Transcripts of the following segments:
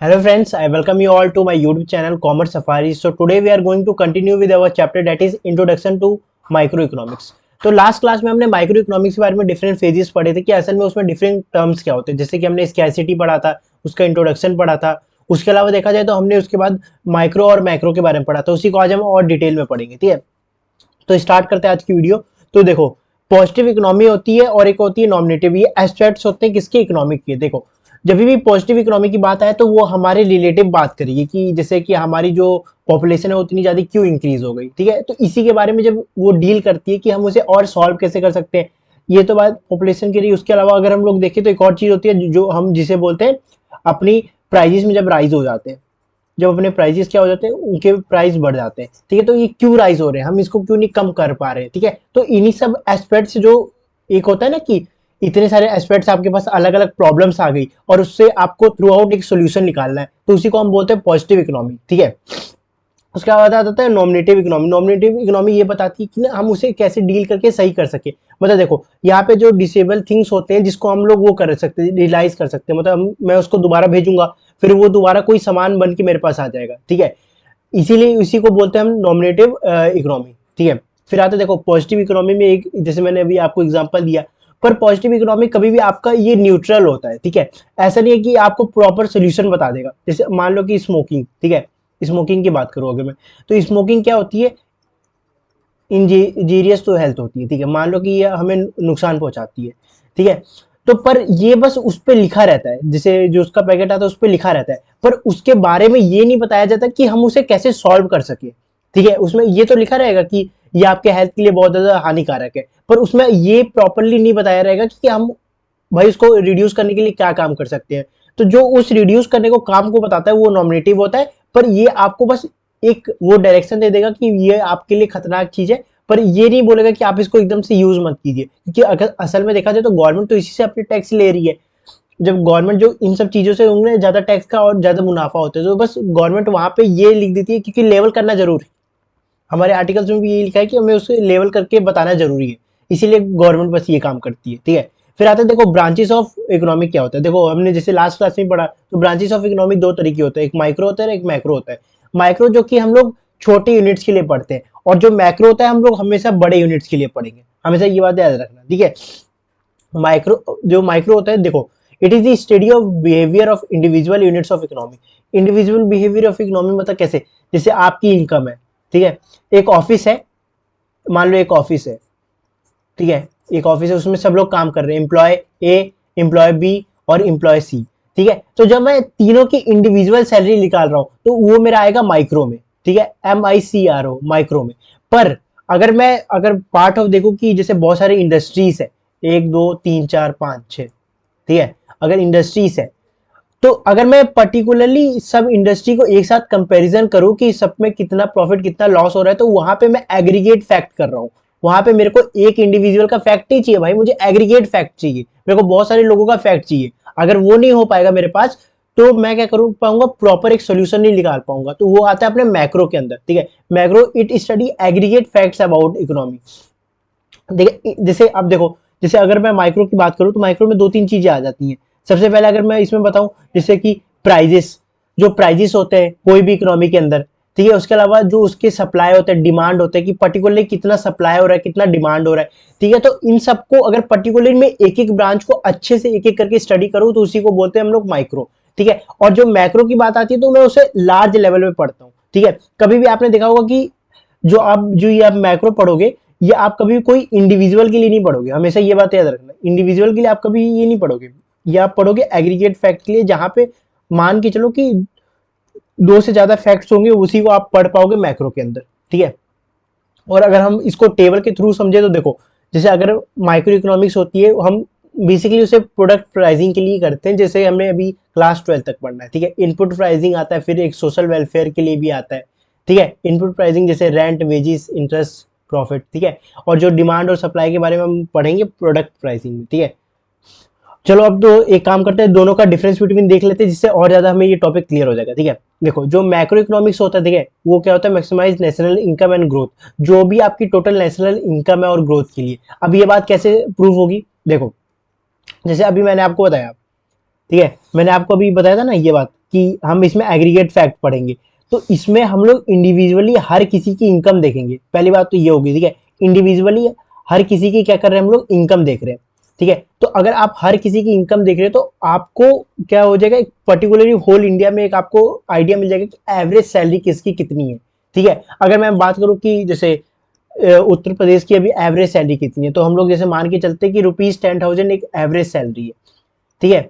Hello friends, I welcome you all to my YouTube channel Commerce Safari. So today we are going to continue with our chapter that is Introduction to Microeconomics. तो last class में हमने micro economics के बारे में different phases पढ़े थे कि असल में उसमें डिफरेंट टर्म्स क्या होते हैं, जैसे कि हमने स्कैरसिटी पढ़ा था, उसका इंट्रोडक्शन पढ़ा था। उसके अलावा देखा जाए तो हमने उसके बाद माइक्रो और मैक्रो के बारे में पढ़ा था, उसी को आज हम और डिटेल में पढ़ेंगे। ठीक है, तो स्टार्ट करते हैं आज की वीडियो। तो देखो, पॉजिटिव इकोनॉमी होती है और एक होती है नॉमिनेटिव। ये एस्पेक्ट्स होते हैं किसके, इकोनॉमिक के। देखो, जब भी पॉजिटिव इकोनॉमी की बात आए तो वो हमारे रिलेटिव बात करेगी कि जैसे कि हमारी जो पॉपुलेशन है वो उतनी ज्यादा क्यों इंक्रीज हो गई। ठीक है, तो इसी के बारे में जब वो डील करती है कि हम उसे और सॉल्व कैसे कर सकते हैं, ये तो बात पॉपुलेशन की रही। उसके अलावा अगर हम लोग देखें तो एक और चीज होती है जो हम जिसे बोलते हैं अपनी प्राइजेस में जब राइज हो जाते हैं, जब अपने प्राइजेस क्या हो जाते हैं, उनके प्राइस बढ़ जाते हैं। ठीक है, तो ये क्यों राइज हो रहे हैं, हम इसको क्यों नहीं कम कर पा रहे हैं। ठीक है, तो इन्हीं सब एस्पेक्ट्स जो एक होता है ना कि इतने सारे एस्पेक्ट्स आपके पास अलग अलग प्रॉब्लम्स आ गई और उससे आपको थ्रू आउट एक सोल्यूशन निकालना है, तो उसी को हम बोलते हैं पॉजिटिव इकोनॉमी। ठीक है, उसके बाद आता है नॉमिनेटिव इकोनॉमी। नॉमिनेटिव इकोनॉमी ये बताती है कि ना हम उसे कैसे डील करके सही कर सके। मतलब देखो, यहाँ पे जो डिसेबल थिंग्स होते हैं जिसको हम लोग वो कर सकते हैं, रियलाइज कर सकते हैं। मतलब मैं उसको दोबारा भेजूंगा, फिर वो दोबारा कोई सामान बन के मेरे पास आ जाएगा। ठीक है, इसीलिए इसी को बोलते हैं हम नॉमिनेटिव इकोनॉमी। ठीक है, फिर आता है देखो पॉजिटिव इकोनॉमी में, एक जैसे मैंने अभी आपको एग्जांपल दिया, पर पॉजिटिव इकोनॉमी कभी भी आपका ये न्यूट्रल होता है। ठीक है, ऐसा नहीं है कि आपको प्रॉपर सोल्यूशन बता देगा। जैसे मान लो कि स्मोकिंग, ठीक है, स्मोकिंग की बात करूँ अगर मैं, तो स्मोकिंग क्या होती है, इंजीरियस तो हेल्थ होती है। ठीक है, मान लो कि ये हमें नुकसान पहुंचाती है। ठीक है, तो पर ये बस उस पर लिखा रहता है, जैसे जो उसका पैकेट आता है उस पर लिखा रहता है, पर उसके बारे में ये नहीं बताया जाता कि हम उसे कैसे सॉल्व कर सके। ठीक है, उसमें ये तो लिखा रहेगा कि ये आपके हेल्थ के लिए बहुत ज्यादा हानिकारक है, पर उसमें ये प्रॉपरली नहीं बताया रहेगा कि हम भाई उसको रिड्यूस करने के लिए क्या काम कर सकते हैं। तो जो उस रिड्यूस करने को काम को बताता है वो नॉमिनेटिव होता है, पर ये आपको बस एक वो डायरेक्शन दे देगा कि ये आपके लिए खतरनाक चीज है, पर ये नहीं बोलेगा कि आप इसको एकदम से यूज मत कीजिए। क्योंकि अगर असल में देखा जाए तो गवर्नमेंट तो इसी से अपने टैक्स ले रही है। जब गवर्नमेंट जो इन सब चीजों से उन्हें ज्यादा टैक्स का और ज्यादा मुनाफा होता है, तो बस गवर्नमेंट वहां पे ये लिख देती है, क्योंकि लेवल करना जरूरी है। हमारे आर्टिकल्स में भी ये लिखा है कि हमें उसे लेवल करके बताना जरूरी है, इसीलिए गवर्नमेंट बस ये काम करती है। ठीक है, फिर आता है देखो ब्रांचेस ऑफ इकोनॉमिक क्या होता है। देखो, हमने जैसे लास्ट क्लास में पढ़ा, तो ब्रांचेस ऑफ इकोनॉमिक दो तरीके होते हैं, एक माइक्रो होता है एक मैक्रो होता है। माइक्रो जो कि हम लोग छोटे यूनिट्स के लिए पढ़ते हैं, और जो मैक्रो होता है हम लोग हमेशा बड़े यूनिट्स के लिए पढ़ेंगे। हमेशा ये बात याद रखना। ठीक है, माइक्रो जो माइक्रो होता है, देखो, it is the study of behaviour of individual units of economy. Individual behaviour of economy मतलब कैसे, जैसे आपकी इनकम है, ठीक है, एक ऑफिस है, मान लो एक ऑफिस है, ठीक है, एक ऑफिस है, उसमें सब लोग काम कर रहे हैं, एम्प्लॉय ए, एम्प्लॉय बी और एम्प्लॉय सी। ठीक है, तो जब मैं तीनों की इंडिविजुअल सैलरी निकाल रहा हूं तो वो मेरा आएगा माइक्रो में। ठीक है, MICRO, माइक्रो में। पर अगर पार्ट ऑफ देखो कि जैसे बहुत सारे इंडस्ट्रीज है, एक दो तीन चार पाँच छः, ठीक है, अगर इंडस्ट्रीज है, तो अगर मैं पर्टिकुलरली सब इंडस्ट्री को एक साथ कंपैरिजन करूं कि सब में कितना प्रॉफिट कितना लॉस हो रहा है, तो वहां पे मैं एग्रीगेट फैक्ट कर रहा हूं। वहां पे मेरे को एक इंडिविजुअल का फैक्ट नहीं चाहिए भाई, मुझे एग्रीगेट फैक्ट चाहिए, मेरे को बहुत सारे लोगों का फैक्ट चाहिए। अगर वो नहीं हो पाएगा मेरे पास, तो मैं क्या करूँ पाऊंगा, प्रॉपर एक सोल्यूशन नहीं निकाल पाऊंगा। तो वो आता है अपने मैक्रो के अंदर। ठीक है, macro it study aggregate facts about economy. देखिए, जैसे अब देखो, जैसे अगर मैं माइक्रो की बात करूं तो माइक्रो में दो तीन चीजें आ जाती हैं। सबसे पहले अगर मैं इसमें बताऊं, जैसे कि प्राइजेस, जो प्राइजेस होते हैं कोई भी इकोनॉमी के अंदर, ठीक है, उसके अलावा जो उसके सप्लाई होते हैं, डिमांड होते हैं कि पर्टिकुलरली कितना सप्लाई हो रहा है कितना डिमांड हो रहा है। ठीक है, तो इन सबको अगर पर्टिकुलरली में एक एक ब्रांच को अच्छे से एक एक करके स्टडी करूं तो उसी को बोलते हैं हम लोग माइक्रो। ठीक है, और जो मैक्रो की बात आती है तो मैं उसे लार्ज लेवल पे पढ़ता हूँ। ठीक है, कभी भी आपने देखा होगा कि जो ये आप मैक्रो पढ़ोगे, ये आप कभी कोई इंडिविजुअल के लिए नहीं पढ़ोगे, हमेशा ये बात याद रखना, इंडिविजुअल के लिए आप कभी ये नहीं पढ़ोगे। ये आप पढ़ोगे एग्रीगेट फैक्ट के लिए, जहां पे मान के चलो कि दो से ज्यादा फैक्ट्स होंगे, उसी को आप पढ़ पाओगे मैक्रो के अंदर। ठीक है, और अगर हम इसको टेबल के थ्रू समझे तो देखो, जैसे अगर माइक्रो इकोनॉमिक्स होती है, हम बेसिकली उसे प्रोडक्ट प्राइसिंग के लिए करते हैं, जैसे हमने अभी क्लास 12 तक पढ़ना है। ठीक है, इनपुट प्राइसिंग आता है, फिर एक सोशल वेलफेयर के लिए भी आता है। ठीक है, इनपुट प्राइसिंग जैसे रेंट, वेजेस, इंटरेस्ट, प्रॉफिट। ठीक है, और जो डिमांड और सप्लाई के बारे में हम पढ़ेंगे प्रोडक्ट प्राइसिंग में। ठीक है, चलो अब तो एक काम करते हैं, दोनों का डिफरेंस बिटवीन देख लेते हैं, जिससे और ज्यादा हमें ये टॉपिक क्लियर हो जाएगा। ठीक है, देखो, जो मैक्रो इकोनॉमिक्स होता है, ठीक है, वो क्या होता है, maximise national income and growth, जो भी आपकी टोटल नेशनल इनकम है और ग्रोथ के लिए। अब ये बात कैसे प्रूव होगी, देखो, जैसे अभी मैंने आपको बताया ठीक है, मैंने आपको अभी बताया था ना ये बात कि हम इसमें एग्रीगेट फैक्ट पढ़ेंगे, तो इसमें हम लोग इंडिविजुअली हर किसी की इनकम देखेंगे। पहली बात तो ये होगी, ठीक है, इंडिविजुअली हर किसी की क्या कर रहे हैं हम लोग, इनकम देख रहे हैं। ठीक है, तो अगर आप हर किसी की इनकम देख रहे हैं तो आपको क्या हो जाएगा, एक पर्टिकुलरली होल इंडिया में एक आपको आइडिया मिल जाएगा कि एवरेज सैलरी किसकी कितनी है। ठीक है, अगर मैं बात करूं कि जैसे उत्तर प्रदेश की अभी एवरेज सैलरी कितनी है, तो हम लोग जैसे मान के चलते हैं कि ₹10,000 एक एवरेज सैलरी है। ठीक है,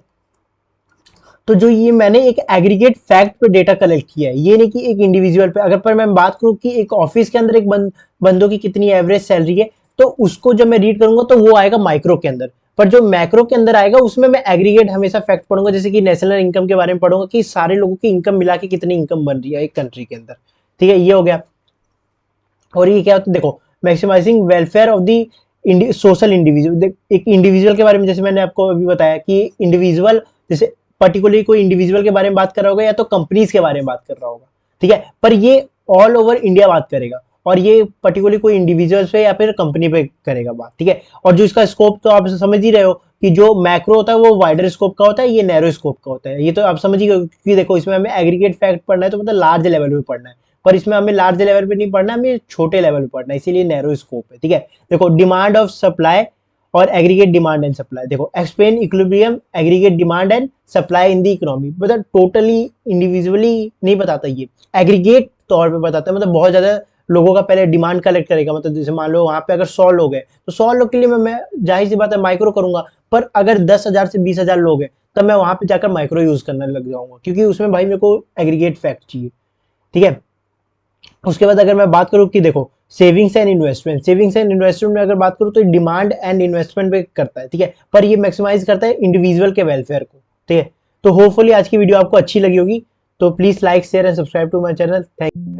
तो जो ये मैंने एक एग्रीगेट फैक्ट पे डेटा कलेक्ट किया है, ये नहीं कि एक इंडिविजुअल पे। अगर पर मैं बात करूं कि एक ऑफिस के अंदर एक बंदों की कितनी एवरेज सैलरी है, तो उसको जब मैं रीड करूंगा तो वो आएगा माइक्रो के अंदर। पर जो मैक्रो के अंदर आएगा उसमें मैं एग्रीगेट हमेशा फैक्ट पढ़ूंगा, जैसे कि नेशनल इनकम के बारे में पढ़ूंगा कि सारे लोगों की इनकम मिला के कितनी इनकम बन रही है एक कंट्री के अंदर। ठीक है, ये हो गया। और ये क्या होता है, देखो, maximising welfare of the social individual. एक इंडिविजुअल के बारे में जैसे मैंने आपको अभी बताया कि इंडिविजुअल, जैसे पर्टिकुलरली कोई इंडिविजुअल के बारे में बात कर रहा होगा या तो कंपनीज के बारे में बात कर रहा होगा। ठीक है, पर ये ऑल ओवर इंडिया बात करेगा, और ये पर्टिकुलरली कोई इंडिविजुअल पे या फिर कंपनी पे करेगा बात। ठीक है, और जो इसका स्कोप तो आप समझ ही रहे हो कि जो मैक्रो होता है वो वाइडर स्कोप का होता है, ये नैरो स्कोप का होता है। ये तो आप समझ ही गए कि देखो इसमें हमें एग्रीगेट फैक्ट पढ़ना है तो मतलब लार्ज लेवल पे पढ़ना है, पर इसमें हमें लार्ज लेवल पे नहीं पढ़ना, हमें छोटे लेवल पे पढ़ना है, इसीलिए नैरो स्कोप है। ठीक है, देखो, डिमांड ऑफ सप्लाई और एग्रीगेट डिमांड एंड सप्लाई। देखो, explain equilibrium aggregate demand and supply in the economy. मतलब टोटली इंडिविजुअली नहीं बताता, ये एग्रीगेट तौर पे बताता है। मतलब बहुत ज्यादा लोगों का पहले डिमांड कलेक्ट करेगा। मतलब जैसे मान लो वहां पे अगर 100 लोग हैं तो 100 लोग के लिए मैं जाहिर सी बात है माइक्रो करूंगा, पर अगर 10,000 से 20,000 लोग हैं तब मैं वहां पे जाकर माइक्रो यूज करने लग जाऊंगा, क्योंकि उसमें भाई मेरे को एग्रीगेट फैक्ट चाहिए। ठीक है, उसके बाद अगर मैं बात करूं कि देखो, savings and investment. Savings and investment में अगर बात करूं तो डिमांड एंड इन्वेस्टमेंट पे करता है। ठीक है, पर ये मैक्सिमाइज करता है इंडिविजुअल के वेलफेयर को। ठीक है, तो होपफुली आज की वीडियो आपको अच्छी लगी होगी। तो please like share and subscribe to my channel. Thank you.